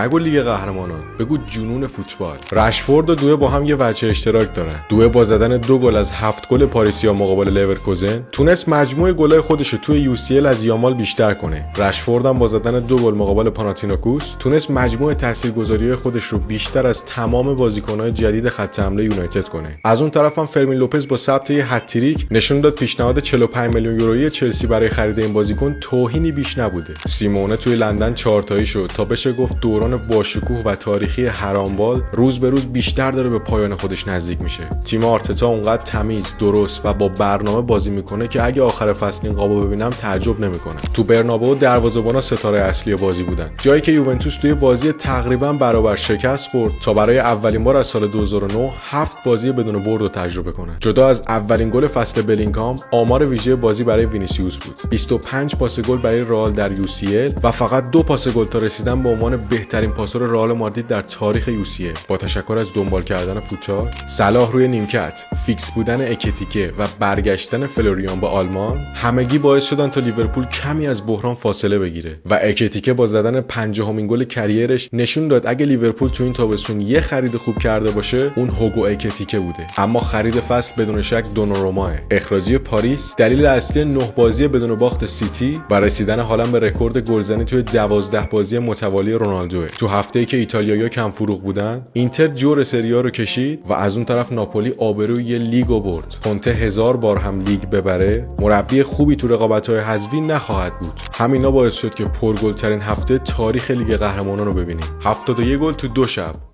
نگو لیگ قهرمانان، بگو جنون فوتبال. رشفورد و دوئه با هم یه وجه اشتراک دارن. دوئه با زدن 2 گل از 7 گل پاریسیا مقابل لورکوزن تونست مجموع گلای خودش رو توی UCL از یامال بیشتر کنه. رشفورد هم با زدن 2 گل مقابل پاناتیناکوس تونست مجموع تاثیرگذاری خودش رو بیشتر از تمام بازیکن‌های جدید خط حمله یونایتد کنه. از اون طرف هم فرمین لوپز با ثبت یه هتریک نشون داد پیشنهاد 45 میلیون یورویی چلسی برای خرید این بازیکن توهینی بیش نبوده. سیمونه توی لندن 4 تایی شد تا بشه گفت دوران باشکوه و تاریخی حرامبال روز به روز بیشتر داره به پایان خودش نزدیک میشه. تیم آرتتا اونقدر تمیز، درست و با برنامه بازی میکنه که اگه آخر فصل این قابو ببینم تعجب نمیکنم. تو برنابئو دروازه‌بانا ستاره اصلی بازی بودن، جایی که یوونتوس توی بازی تقریبا برابر شکست خورد تا برای اولین بار از سال 2009 7 بازی بدون برد رو تجربه کنه. جدا از اولین گل فصل بلینگهام، آمار ویژه بازی برای وینیسیوس بود. 25 پاس گل برای رئال در UCL و فقط 2 پاس گل تا رسیدن به عنوان بهترین پاسور رئال مادرید در تاریخ UCL. با تشکر از دنبال کردن فوتسال، صلاح روی نیمکت، فیکس بودن اکتیکه و برگشتن فلوریان به آلمان همگی باعث شدن تا لیورپول کمی از بحران فاصله بگیره و اکتیکه با زدن 50مین گل کریرش نشون داد اگه لیورپول تو این تابستون یه خرید خوب کرده باشه اون هوگو اکتیکه بوده. اما خرید فصل بدون شک دوناروماه. اخراجی پاریس دلیل اصلی 9 بازی بدون باخت سیتی و رسیدن هالند به رکورد گلزنی توی 12 بازی متوالی رونالدوه. تو هفته‌ای که ایتالیایی‌ها کم فروغ بودن، اینتر جور سری رو کشید و از اون طرف ناپولی آبروی لیگو برد. کنته 1000 بار هم لیگ ببره، مربی خوبی تو رقابت‌های حذفی نخواهد بود. همینا باعث شد که پرگل‌ترین هفته تاریخ لیگ قهرمانان رو ببینیم. 71 گل تو 2 شب.